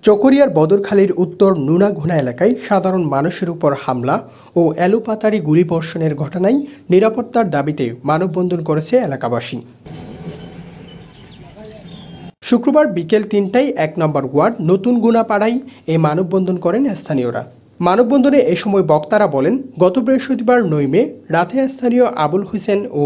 চকরিয়ার বদরখালীর উত্তর নুনাঘুনা এলাকায় সাধারণ মানুষের উপর হামলা ও এলোপাতাড়ি গুলিবর্ষণের ঘটনায় নিরাপত্তার দাবিতে মানববন্ধন করেছে এলাকাবাসী। শুক্রবার বিকেল ৩টায় ১ নম্বর ওয়ার্ড নতুন গুনাপাড়ায় এই মানববন্ধন করেন স্থানীয়রা। মানববন্ধনে এ সময় বক্তারা বলেন, গত বৃহস্পতিবার ৯ মে রাতে স্থানীয় আবুল হোসেন ও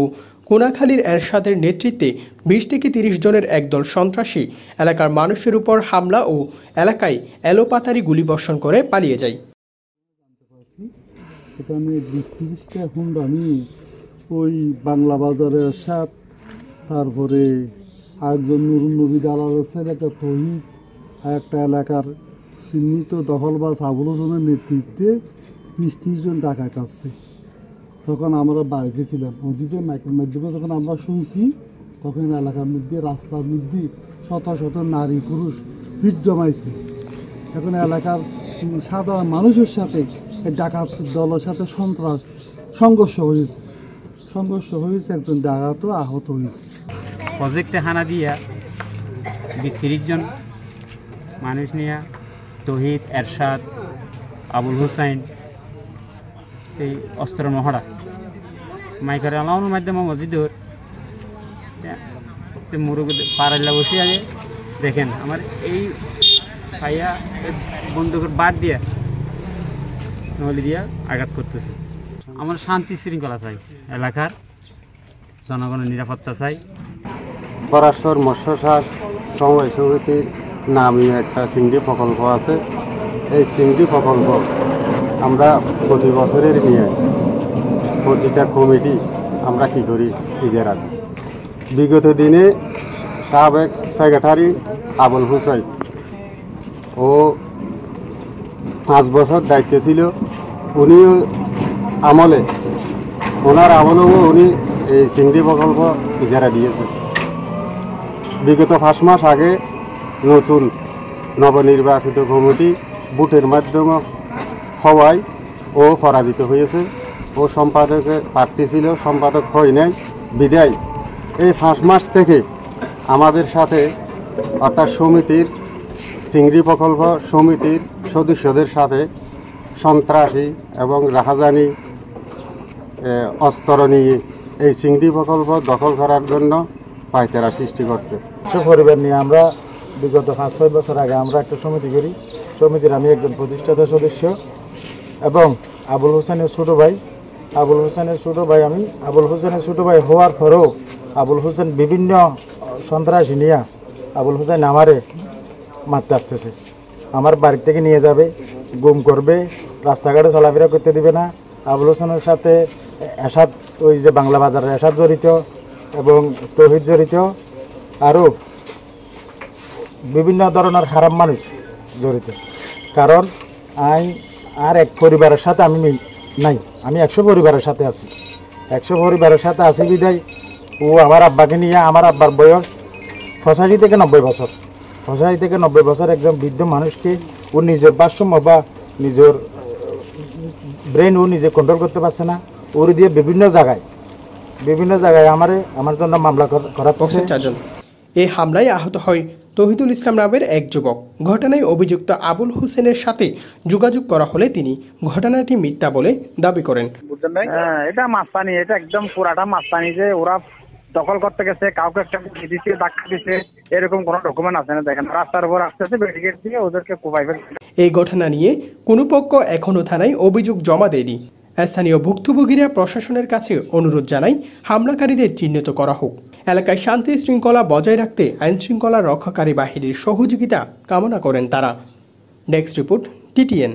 কোনাখালীর এরশাদের নেতৃত্বে ২০ থেকে ৩০ জনের একদল সন্ত্রাসী এলাকার মানুষের উপর হামলা ও এলাকায় এলোপাতাড়ি গুলিবর্ষণ করে পালিয়ে যায়। ওই বাংলা বাজারের এরশাদ, তারপরে আরেকজন নুরুন নবী দালাল এলাকা তহিদ, একটা এলাকার চিহ্নিত দখলবাজ আবুল হোসেনের নেতৃত্বে ২০-৩০ জন ডাকাত আসছে। তখন আমরা বাড়িতে ছিলাম, মসজিদের মাইকের মাধ্যমে যখন আমরা শুনছি, তখন এলাকার মধ্যে রাস্তার মধ্যে শত শত নারী পুরুষ ভিড় জমাইছে। এখন এলাকার সাধারণ মানুষের সাথে ডাকাত দলের সাথে সংঘর্ষ হয়েছে, একজন ডাকাতও আহত হয়েছে। প্রজেক্টে হানা দিয়া ৩০ জন মানুষ নিয়ে তহিদ, এরশাদ, আবুল হোসেন এই অস্ত্র মহড়া মাইকার আলাউনের মাধ্যমে মসজিদর মুরুগ পাড়াল্লা বসে আছে। দেখেন আমার এই ভাইয়া বন্দুকের বাদ দিয়া নলি দিয়া আঘাত করতেছে। আমার শান্তি শৃঙ্খলা চাই, এলাকার জনগণের নিরাপত্তা চাই। পরাশর মৎস্য চাষ সমবায় সমিতির নামে একটা চিংড়ি প্রকল্প আছে। এই চিংড়ি প্রকল্প আমরা প্রতি বছরের নিয়ে প্রতিটা কমিটি আমরা কী করি ইজারা দিই। বিগত দিনে সাবেক সেক্রেটারি আবুল হোসেন ও 5 বছর দায়িত্বে ছিল, ওনার আমলেও উনি এই চিংড়ি প্রকল্প ইজারা দিয়েছেন। বিগত 5 মাস আগে নতুন নবনির্বাচিত কমিটি ভোটের মাধ্যমে হওয়ায় ও পরাজিত হয়েছে। ও সম্পাদকের প্রার্থী ছিল, সম্পাদক হয় নাই বিদায় এই 5 মাস থেকে আমাদের সাথে অর্থাৎ সমিতির চিংড়ি প্রকল্প সমিতির সদস্যদের সাথে সন্ত্রাসী এবং রাহাজানি অস্ত্র নিয়ে এই চিংড়ি প্রকল্প দখল করার জন্য পায়তারা সৃষ্টি করছে। পরিবার নিয়ে আমরা বিগত 5-6 বছর আগে আমরা একটা সমিতি করি। সমিতির আমি একজন প্রতিষ্ঠাতা সদস্য এবং আবুল হোসেনের ছোটো ভাই। আবুল হোসেনের ছোটো ভাই হওয়ার পরেও আবুল হোসেন বিভিন্ন সন্ত্রাসী নিয়ে আবুল হোসেন আমারে মারতে আসতেছে। আমার বাড়ি থেকে নিয়ে যাবে, গুম করবে, রাস্তাঘাটে চলাফেরা করতে দিবে না। আবুল হোসেনের সাথে এরশাদ, ওই যে বাংলা বাজারের এরশাদ জড়িত এবং তহিদ জড়িত, আরও বিভিন্ন ধরনের খারাপ মানুষ জড়িত। কারণ আর এক পরিবারের সাথে আমি নাই, আমি 100 পরিবারের সাথে আছি। 100 পরিবারের সাথে আছি বিদায় ও আমার আব্বাকে নিয়ে, আমার আব্বার বয়স 85 থেকে 90 বছর। 85 থেকে 90 বছর একজন বৃদ্ধ মানুষকে ও নিজের ভারসাম্য বা নিজের ব্রেন ও নিজে কন্ট্রোল করতে পারছে না। ওর দিয়ে বিভিন্ন জায়গায় আমার জন্য মামলা করাচ্ছে। এই হামলায় আহত হয় তহিদুল ইসলাম নামের এক যুবক। ঘটনায় অভিযুক্ত আবুল হোসেনের সাথে যোগাযোগ করা হলে তিনি ঘটনাটি মিথ্যা বলে দাবি করেন। এটা মাস্তানি, এটা একদম পুরাটা মাস্তানি যে ওরা দখল করতে গেছে, কাউকে একটা দিচ্ছে, ধাক্কা দিচ্ছে, এরকম কোনো ডকুমেন্ট আছে না। দেখেন রাস্তার উপর আসতেছে, ব্যারিকেড দিয়ে ওদেরকে কোপাইবে। এই ঘটনা নিয়ে কোনো পক্ষ এখনো থানায় অভিযোগ জমা দেয়নি। স্থানীয় ভুক্তভোগীরা প্রশাসনের কাছে অনুরোধ জানায় হামলাকারীদের চিহ্নিত করা হোক। এলাকায় শান্তি শৃঙ্খলা বজায় রাখতে আইনশৃঙ্খলা রক্ষাকারী বাহিনীর সহযোগিতা কামনা করেন তারা। Desk report, TTN।